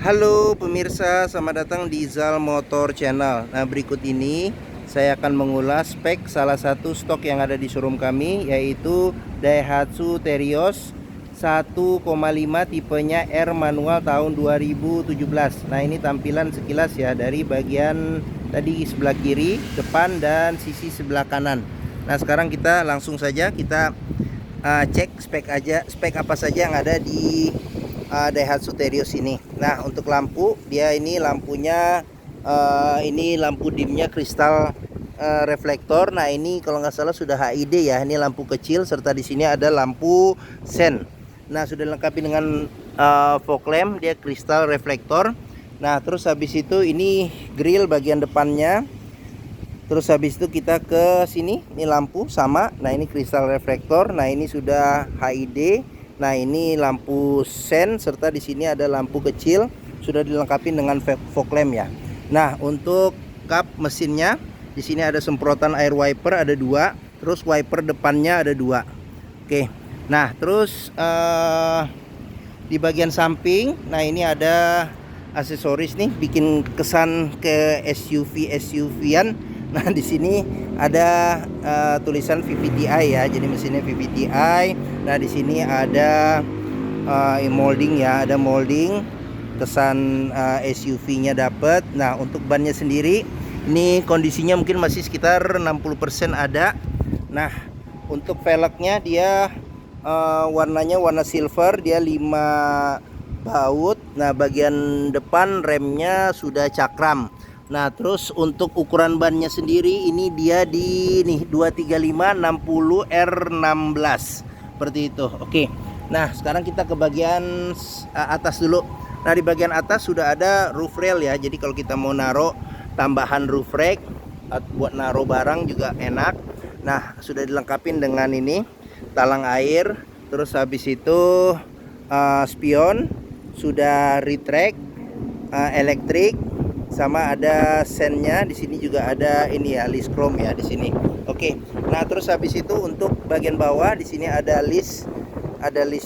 Halo pemirsa, selamat datang di Zal Motor Channel. Nah, berikut ini saya akan mengulas spek salah satu stok yang ada di showroom kami, yaitu Daihatsu Terios 1,5 tipenya R manual tahun 2017. Nah, ini tampilan sekilas ya dari bagian tadi sebelah kiri, depan, dan sisi sebelah kanan. Nah, sekarang kita langsung saja kita cek spek apa saja yang ada di Daihatsu Terios ini. Nah, untuk lampu, dia ini lampunya ini lampu dimnya kristal reflektor. Nah, ini kalau nggak salah sudah HID ya. Ini lampu kecil, serta di sini ada lampu sen. Nah, sudah dilengkapi dengan fog lamp, dia kristal reflektor. Nah, terus habis itu ini grill bagian depannya. Terus habis itu kita ke sini, ini lampu sama. Nah, ini kristal reflektor. Nah, ini sudah HID. Nah, ini lampu sen, serta di sini ada lampu kecil, sudah dilengkapi dengan fog lamp ya. Nah, untuk kap mesinnya di sini ada semprotan air wiper ada 2, terus wiper depannya ada 2. Oke. Nah, terus di bagian samping, nah ini ada aksesoris nih, bikin kesan ke SUV-an. Nah, di sini ada tulisan VVTi ya, jadi mesinnya VVTi. Nah, di sini ada molding ya, ada molding kesan SUV-nya dapat. Nah, untuk bannya sendiri ini kondisinya mungkin masih sekitar 60% ada. Nah, untuk velgnya dia warnanya warna silver, dia 5 baut. Nah, bagian depan remnya sudah cakram. Nah, terus untuk ukuran bannya sendiri ini dia di nih 235 60 R16 seperti itu. Oke. Nah, sekarang kita ke bagian atas dulu. Nah, di bagian atas sudah ada roof rail ya. Jadi kalau kita mau naruh tambahan roof rack buat naruh barang juga enak. Nah, sudah dilengkapi dengan ini talang air. Terus habis itu spion, sudah retract, elektrik, sama ada sennya. Di sini juga ada ini ya, list chrome ya di sini. Oke. Nah, terus habis itu untuk bagian bawah di sini ada list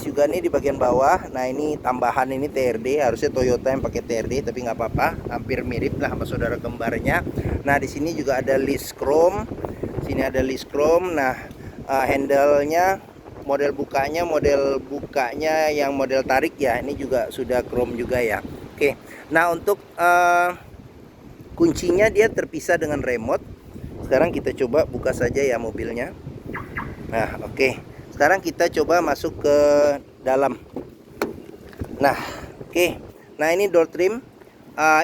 juga nih di bagian bawah. Nah, ini tambahan, ini TRD, harusnya Toyota yang pakai TRD tapi nggak apa-apa, hampir mirip lah sama saudara kembarnya. Nah, di sini juga ada list chrome. Sini ada list chrome. Nah, handle-nya, model bukanya yang model tarik ya, ini juga sudah chrome juga ya. Oke. Nah, untuk kuncinya dia terpisah dengan remote. Sekarang kita coba buka saja ya mobilnya. Nah, oke. Sekarang kita coba masuk ke dalam. Nah, oke. Nah, ini door trim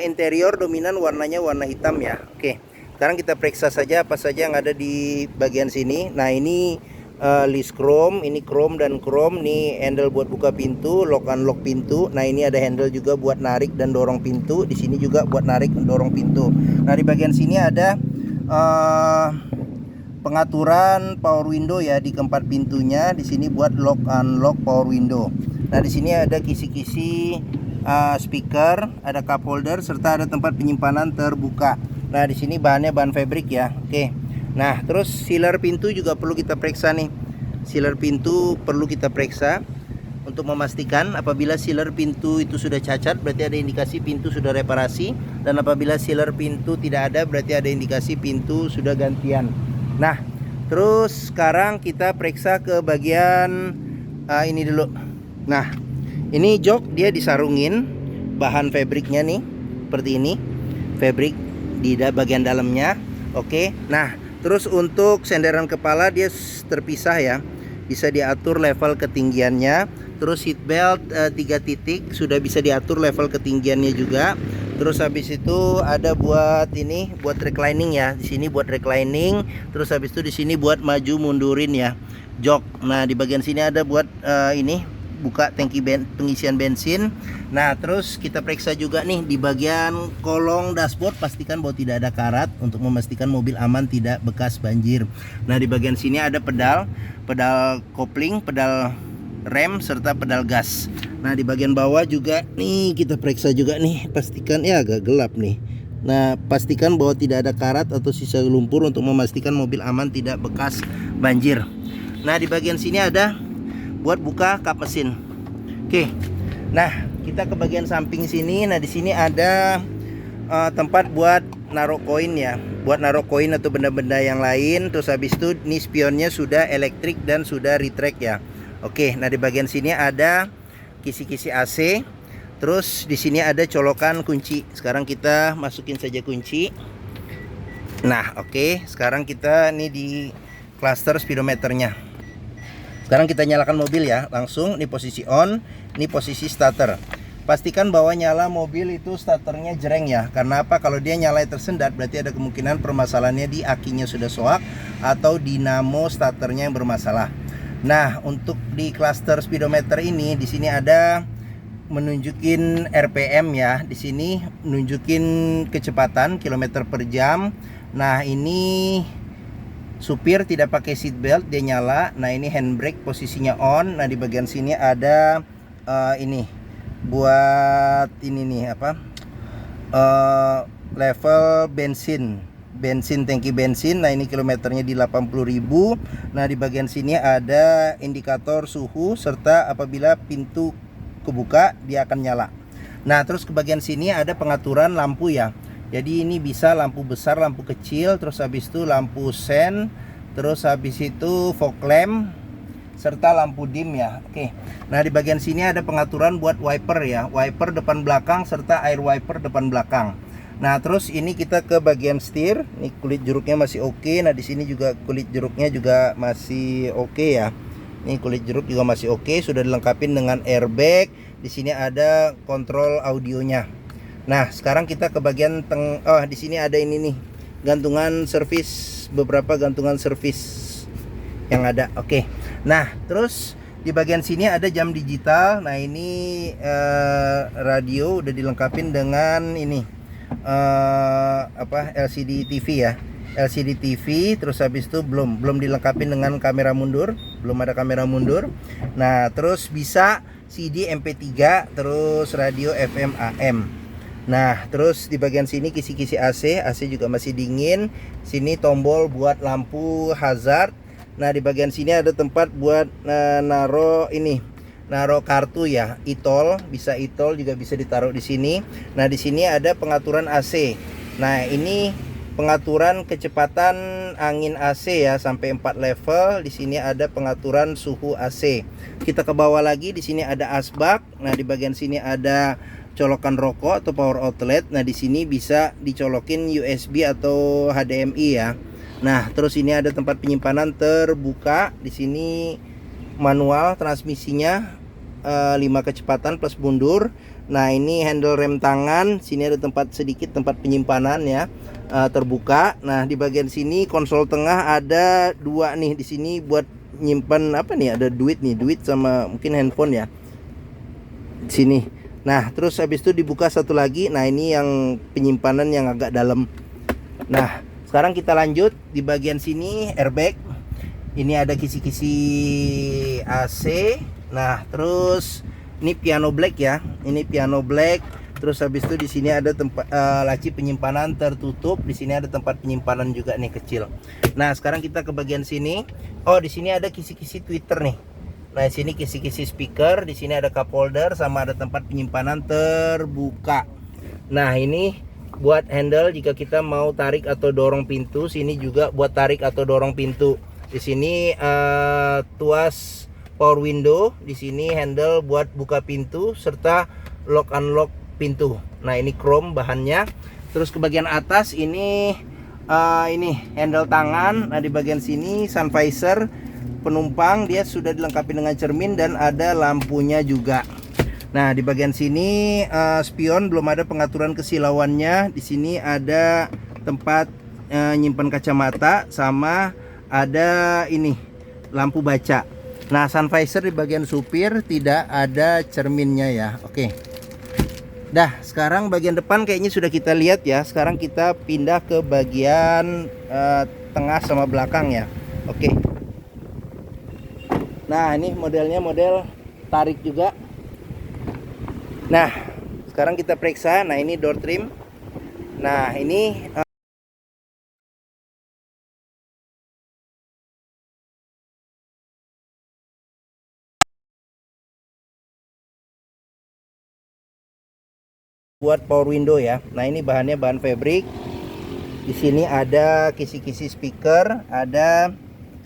interior dominan warnanya warna hitam ya. Oke. Sekarang kita periksa saja apa saja yang ada di bagian sini. Nah, ini list chrome, ini chrome dan chrome. Nih handle buat buka pintu, lock unlock pintu. Nah, ini ada handle juga buat narik dan dorong pintu. Di sini juga buat narik dan dorong pintu. Nah, di bagian sini ada pengaturan power window ya di keempat pintunya. Di sini buat lock unlock power window. Nah, di sini ada kisi-kisi speaker, ada cup holder, serta ada tempat penyimpanan terbuka. Nah, di sini bahannya bahan fabric ya. Oke. Nah, terus sealer pintu juga perlu kita periksa nih. Sealer pintu perlu kita periksa untuk memastikan. Apabila sealer pintu itu sudah cacat, berarti ada indikasi pintu sudah reparasi. Dan apabila sealer pintu tidak ada, berarti ada indikasi pintu sudah gantian. Nah, terus sekarang kita periksa ke bagian ini dulu. Nah, ini jok dia disarungin bahan fabriknya nih, seperti ini. Fabric di bagian dalamnya. Oke. Nah, terus untuk senderan kepala dia terpisah ya, bisa diatur level ketinggiannya. Terus seat belt 3 titik sudah bisa diatur level ketinggiannya juga. Terus habis itu ada buat ini, buat reclining ya. Di sini buat reclining. Terus habis itu di sini buat maju mundurin ya, jok. Nah, di bagian sini ada buat ini buka tangki pengisian bensin. Nah, terus kita periksa juga nih di bagian kolong dashboard, pastikan bahwa tidak ada karat untuk memastikan mobil aman tidak bekas banjir. Nah, di bagian sini ada pedal kopling, pedal rem, serta pedal gas. Nah, di bagian bawah juga nih kita periksa juga nih, pastikan ya, agak gelap nih. Nah, pastikan bahwa tidak ada karat atau sisa lumpur untuk memastikan mobil aman tidak bekas banjir. Nah, di bagian sini ada buat buka kap mesin. Oke. Nah, kita ke bagian samping sini. Nah, di sini ada tempat buat naruh koin ya, buat naruh koin atau benda-benda yang lain. Terus habis itu ini spionnya sudah elektrik dan sudah retract ya. Oke, nah di bagian sini ada kisi-kisi AC. Terus di sini ada colokan kunci. Sekarang kita masukin saja kunci. Nah, oke, sekarang kita nih di cluster speedometernya. Sekarang kita nyalakan mobil ya, langsung. Ini posisi on, ini posisi starter. Pastikan bahwa nyala mobil itu starternya jreng ya. Karena apa? Kalau dia nyala tersendat, berarti ada kemungkinan permasalahannya di akinya sudah soak atau dinamo starternya yang bermasalah. Nah, untuk di cluster speedometer ini, di sini ada menunjukin RPM ya. Di sini menunjukin kecepatan kilometer per jam. Nah, ini supir tidak pakai seat belt, dia nyala. Nah, ini handbrake posisinya on. Nah, di bagian sini ada ini buat ini nih apa, level bensin tangki bensin. Nah, ini kilometernya di 80.000. Nah, di bagian sini ada indikator suhu serta apabila pintu kebuka dia akan nyala. Nah, terus ke bagian sini ada pengaturan lampu ya. Jadi ini bisa lampu besar, lampu kecil, terus habis itu lampu sen, terus habis itu fog lamp serta lampu dim ya. Oke. Nah, di bagian sini ada pengaturan buat wiper ya, wiper depan belakang serta air wiper depan belakang. Nah, terus ini kita ke bagian setir. Ini kulit jeruknya masih oke. Nah, di sini juga kulit jeruknya juga masih oke ya. Ini kulit jeruk juga masih oke, sudah dilengkapi dengan airbag. Di sini ada kontrol audionya. Nah, sekarang kita ke bagian di sini ada ini nih, gantungan servis, beberapa gantungan servis yang ada. Oke. Nah, terus di bagian sini ada jam digital. Nah, ini radio udah dilengkapin dengan ini LCD TV ya. LCD TV. Terus habis itu belum dilengkapi dengan kamera mundur, belum ada kamera mundur. Nah, terus bisa CD MP3, terus radio FM AM. Nah, terus di bagian sini kisi-kisi AC juga masih dingin. Sini tombol buat lampu hazard. Nah, di bagian sini ada tempat buat naro kartu ya, e-tol, bisa e-tol juga bisa ditaruh di sini. Nah, di sini ada pengaturan AC. Nah, ini pengaturan kecepatan angin AC ya, sampai 4 level. Di sini ada pengaturan suhu AC. Kita ke bawah lagi, di sini ada asbak. Nah, di bagian sini ada colokan rokok atau power outlet. Nah, di sini bisa dicolokin USB atau HDMI ya. Nah, terus ini ada tempat penyimpanan terbuka. Di sini manual transmisinya 5 kecepatan plus mundur. Nah, ini handle rem tangan. Sini ada sedikit tempat penyimpanan ya, terbuka. Nah, di bagian sini konsol tengah ada 2 nih. Di sini buat nyimpan apa nih? Ada duit sama mungkin handphone ya. Di sini. Nah, terus habis itu dibuka satu lagi. Nah, ini yang penyimpanan yang agak dalam. Nah, sekarang kita lanjut di bagian sini airbag. Ini ada kisi-kisi AC. Nah, terus ini piano black ya. Ini piano black. Terus habis itu di sini ada tempat laci penyimpanan tertutup. Di sini ada tempat penyimpanan juga nih kecil. Nah, sekarang kita ke bagian sini. Oh, di sini ada kisi-kisi tweeter nih. Nah, di sini kisi-kisi speaker. Di sini ada cup holder sama ada tempat penyimpanan terbuka. Nah, ini buat handle jika kita mau tarik atau dorong pintu. Sini juga buat tarik atau dorong pintu. Di sini tuas power window. Di sini handle buat buka pintu serta lock unlock pintu. Nah, ini chrome bahannya. Terus ke bagian atas ini handle tangan. Nah, di bagian sini sun visor penumpang, dia sudah dilengkapi dengan cermin dan ada lampunya juga. Nah, di bagian sini spion belum ada pengaturan kesilauannya. Di sini ada tempat nyimpan kacamata sama ada ini lampu baca. Nah, sun visor di bagian supir tidak ada cerminnya ya. Oke. Dah, sekarang bagian depan kayaknya sudah kita lihat ya. Sekarang kita pindah ke bagian tengah sama belakang ya. Oke. Nah, ini modelnya model tarik juga. Nah, sekarang kita periksa. Nah, ini door trim. Nah, ini buat power window ya. Nah, ini bahannya bahan fabric. Di sini ada kisi-kisi speaker, ada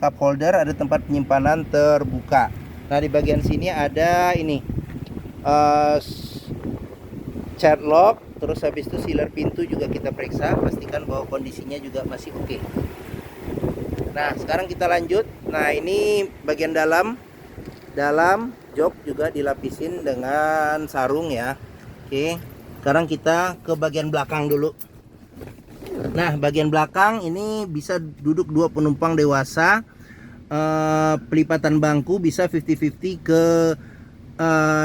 cup holder, ada tempat penyimpanan terbuka. Nah, di bagian sini ada ini child lock, terus habis itu sealer pintu juga kita periksa, pastikan bahwa kondisinya juga masih oke. Nah, sekarang kita lanjut. Nah, ini bagian dalam jok juga dilapisin dengan sarung ya. Oke, sekarang kita ke bagian belakang dulu. Nah, bagian belakang ini bisa duduk 2 penumpang dewasa. Pelipatan bangku bisa 50-50 ke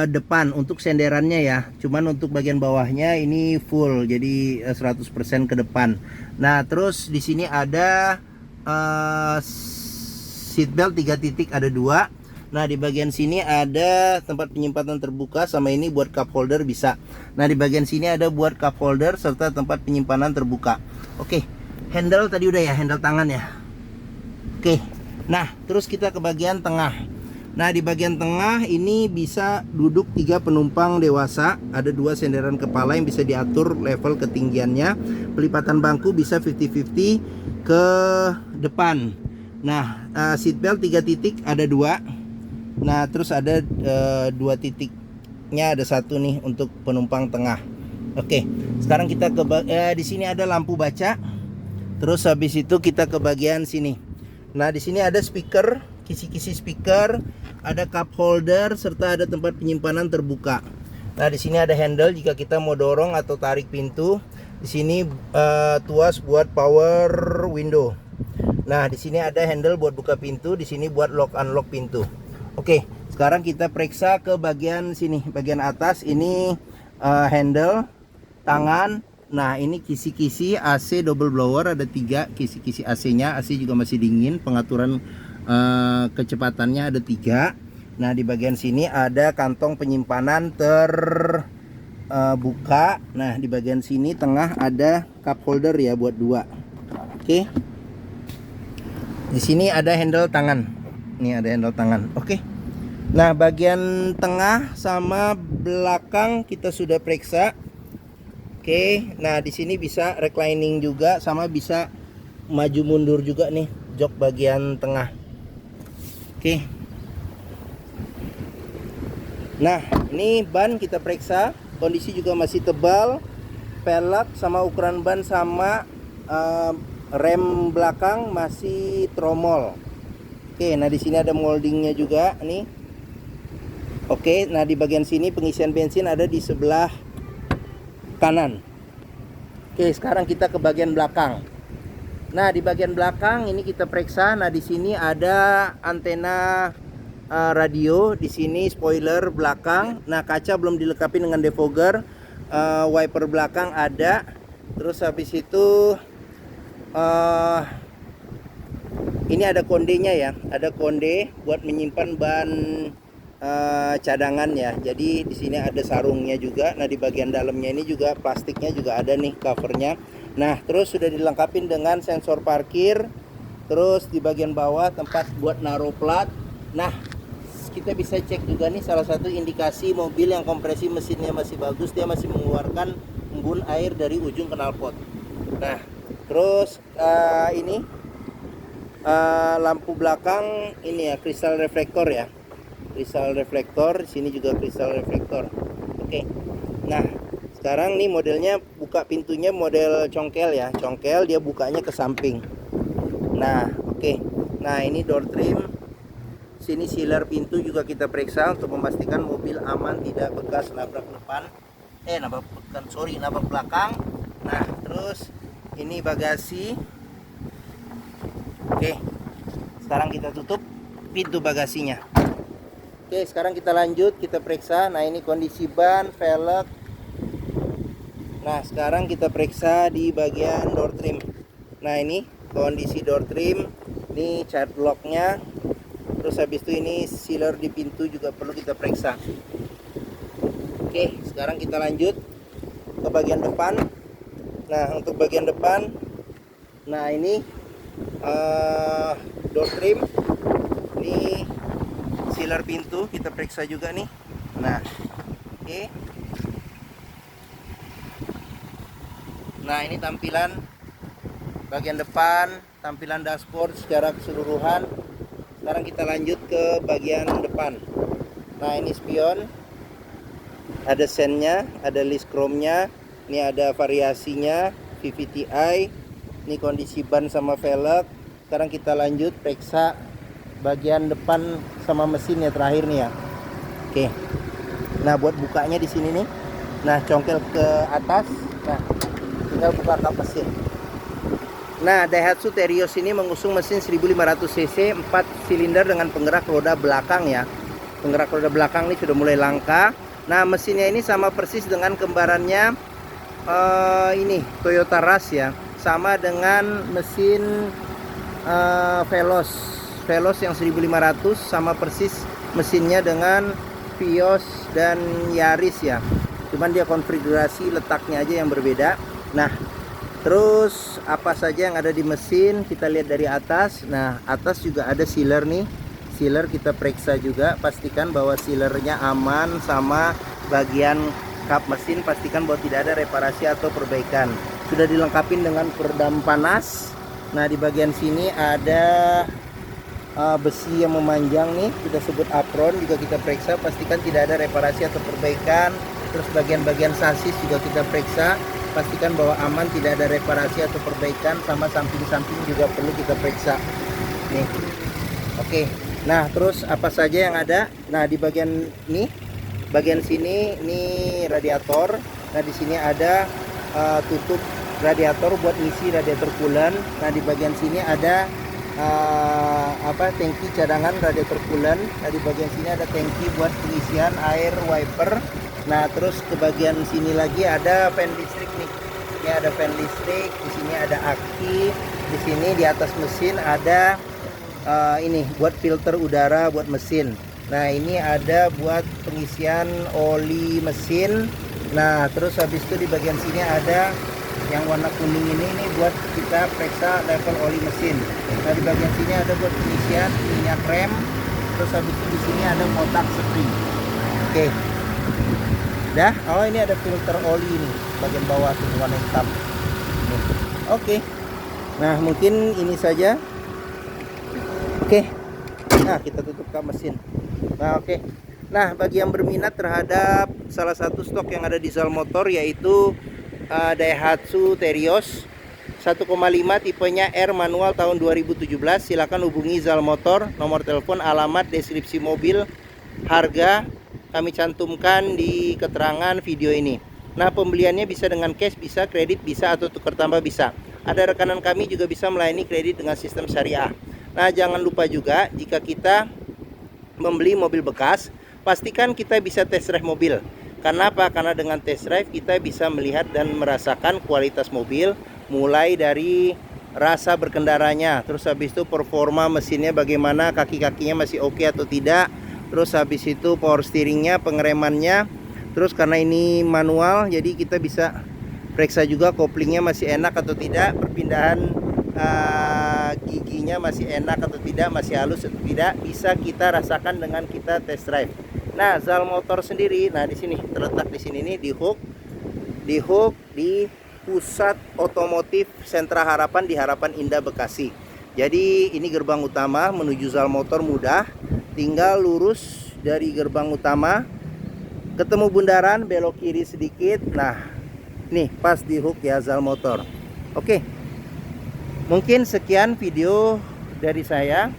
depan untuk senderannya ya. Cuman untuk bagian bawahnya ini full, jadi 100% ke depan. Nah, terus di sini ada seat belt 3 titik, ada 2. Nah, di bagian sini ada tempat penyimpanan terbuka, sama ini buat cup holder bisa. Nah, di bagian sini ada buat cup holder serta tempat penyimpanan terbuka. Oke, handle tadi udah ya, handle tangan ya. Oke, nah terus kita ke bagian tengah. Nah, di bagian tengah ini bisa duduk 3 penumpang dewasa, ada 2 senderan kepala yang bisa diatur level ketinggiannya. Pelipatan bangku bisa 50-50 ke depan. Nah, seat belt 3 titik, ada 2. Nah, terus ada 2 titiknya, ada 1 nih untuk penumpang tengah. Oke, sekarang kita ke di sini ada lampu baca. Terus habis itu kita ke bagian sini. Nah, di sini ada speaker, kisi-kisi speaker, ada cup holder serta ada tempat penyimpanan terbuka. Nah, di sini ada handle jika kita mau dorong atau tarik pintu. Di sini tuas buat power window. Nah, di sini ada handle buat buka pintu, di sini buat lock unlock pintu. Oke, sekarang kita periksa ke bagian sini, bagian atas ini handle, tangan. Nah, ini kisi-kisi AC double blower, ada 3 kisi-kisi AC-nya. AC juga masih dingin, pengaturan kecepatannya ada 3. Nah, di bagian sini ada kantong penyimpanan terbuka. Nah, di bagian sini tengah ada cup holder ya buat 2. Oke. Di sini ada handle tangan. Ini ada handle tangan. Oke. Nah, bagian tengah sama belakang kita sudah periksa. Oke. Nah, di sini bisa reclining juga, sama bisa maju mundur juga nih jok bagian tengah. Oke. Nah, ini ban kita periksa, kondisi juga masih tebal. Pelek sama ukuran ban sama, rem belakang masih tromol. Oke, nah di sini ada moldingnya juga nih. Oke, nah di bagian sini pengisian bensin ada di sebelah kanan. Oke, sekarang kita ke bagian belakang. Nah, di bagian belakang ini kita periksa. Nah, di sini ada antena radio, di sini spoiler belakang. Nah, kaca belum dilengkapi dengan defogger. Wiper belakang ada. Terus habis itu ini ada kondenya ya, ada konde buat menyimpan ban cadangan ya. Jadi di sini ada sarungnya juga. Nah, di bagian dalamnya ini juga plastiknya juga ada nih covernya. Nah, terus sudah dilengkapi dengan sensor parkir. Terus di bagian bawah tempat buat naruh plat. Nah, kita bisa cek juga nih salah satu indikasi mobil yang kompresi mesinnya masih bagus, dia masih mengeluarkan embun air dari ujung knalpot. Nah, terus ini lampu belakang ini ya, kristal reflektor ya, kristal reflektor. Sini juga kristal reflektor. Oke. Nah, sekarang nih modelnya buka pintunya model congkel ya, congkel, dia bukanya ke samping. Nah, oke. Nah, ini door trim. Sini sealer pintu juga kita periksa untuk memastikan mobil aman, tidak bekas nabrak depan. Nabrak belakang. Nah, terus ini bagasi. Oke, sekarang kita tutup pintu bagasinya. Oke, sekarang kita lanjut, kita periksa. Nah, ini kondisi ban, velg. Nah, sekarang kita periksa di bagian door trim. Nah, ini kondisi door trim. Ini child locknya. Terus habis itu ini sealer di pintu juga perlu kita periksa. Oke, sekarang kita lanjut ke bagian depan. Nah, untuk bagian depan, nah ini door trim, ini sealer pintu kita periksa juga nih. Nah, oke. Nah, ini tampilan bagian depan, tampilan dashboard secara keseluruhan. Sekarang kita lanjut ke bagian depan. Nah, ini spion, ada sennya, ada list chrome-nya, ini ada variasinya, VVTi, ini kondisi ban sama velg. Sekarang kita lanjut periksa bagian depan sama mesin ya, terakhir nih ya. Oke. Nah, buat bukanya di sini nih. Nah, congkel ke atas. Nah, tinggal buka kap mesin. Nah, Daihatsu Terios ini mengusung mesin 1500 cc 4 silinder dengan penggerak roda belakang ya. Penggerak roda belakang ini sudah mulai langka. Nah, mesinnya ini sama persis dengan kembarannya ini Toyota Rush ya. Sama dengan mesin Veloz yang 1500, sama persis mesinnya dengan Vios dan Yaris ya. Cuman dia konfigurasi letaknya aja yang berbeda. Nah, terus apa saja yang ada di mesin kita lihat dari atas. Nah, atas juga ada sealer nih. Sealer kita periksa juga, pastikan bahwa sealernya aman, sama bagian kap mesin pastikan bahwa tidak ada reparasi atau perbaikan. Sudah dilengkapi dengan peredam panas. Nah, di bagian sini ada besi yang memanjang nih, kita sebut apron, juga kita periksa, pastikan tidak ada reparasi atau perbaikan. Terus bagian-bagian sasis juga kita periksa, pastikan bahwa aman, tidak ada reparasi atau perbaikan, sama samping-samping juga perlu kita periksa nih. Oke. Nah, terus apa saja yang ada? Nah, di bagian ini, bagian sini ini radiator. Nah, di sini ada tutup radiator buat ngisi radiator coolant. Nah, di bagian sini ada tangki cadangan radiator coolant. Nah, di bagian sini ada tangki buat pengisian air wiper. Nah, terus ke bagian sini lagi ada fan listrik nih. Ini ada fan listrik, di sini ada aki, di sini di atas mesin ada ini buat filter udara buat mesin. Nah, ini ada buat pengisian oli mesin. Nah, terus habis itu di bagian sini ada yang warna kuning ini buat kita periksa level oli mesin. Nah, di bagian sini ada buat pengisian minyak rem. Terus habis itu di sini ada kotak spring. Oke. Dah, oh ini ada filter oli nih bagian bawah tuh warna hitam. Oke. Nah, mungkin ini saja. Oke. Nah, kita tutup kap mesin. Nah, oke. Nah, bagi yang berminat terhadap salah satu stok yang ada di Zal Motor, yaitu Daihatsu Terios 1,5 tipenya R manual tahun 2017, silakan hubungi Zal Motor. Nomor telepon, alamat, deskripsi mobil, harga kami cantumkan di keterangan video ini. Nah, pembeliannya bisa dengan cash, bisa kredit, bisa atau tukar tambah bisa. Ada rekanan kami juga bisa melayani kredit dengan sistem syariah. Nah, jangan lupa juga jika kita membeli mobil bekas, pastikan kita bisa test drive mobil. Karena apa? Karena dengan test drive kita bisa melihat dan merasakan kualitas mobil, mulai dari rasa berkendaranya, terus habis itu performa mesinnya bagaimana, kaki-kakinya masih oke atau tidak, terus habis itu power steeringnya, pengeremannya. Terus karena ini manual, jadi kita bisa periksa juga koplingnya masih enak atau tidak, perpindahan giginya masih enak atau tidak, masih halus atau tidak, bisa kita rasakan dengan kita test drive. Nah, Zal Motor sendiri, nah di sini terletak di sini nih, di hook di Pusat Otomotif Sentra Harapan di Harapan Indah Bekasi. Jadi ini gerbang utama menuju Zal Motor mudah, tinggal lurus dari gerbang utama, ketemu bundaran, belok kiri sedikit. Nah, nih pas di hook ya Zal Motor. Oke. Mungkin sekian video dari saya.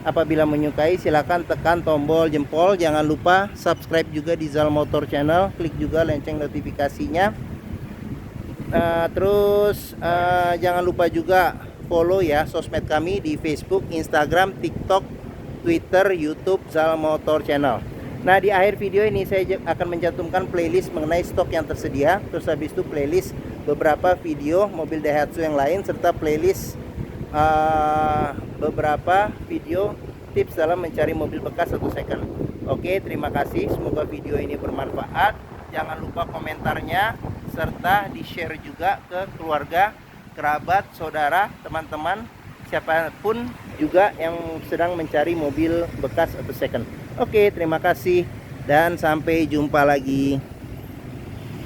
Apabila menyukai silahkan tekan tombol jempol. Jangan lupa subscribe juga di Zal Motor Channel. Klik juga lonceng notifikasinya. Terus jangan lupa juga follow ya sosmed kami di Facebook, Instagram, TikTok, Twitter, YouTube Zal Motor Channel. Nah, di akhir video ini saya akan mencantumkan playlist mengenai stok yang tersedia. Terus habis itu playlist beberapa video mobil Daihatsu yang lain, serta playlist beberapa video tips dalam mencari mobil bekas atau second. Oke, terima kasih. Semoga video ini bermanfaat. Jangan lupa komentarnya, serta di-share juga ke keluarga, kerabat, saudara, teman-teman, siapapun juga yang sedang mencari mobil bekas atau second. Oke, terima kasih dan sampai jumpa lagi.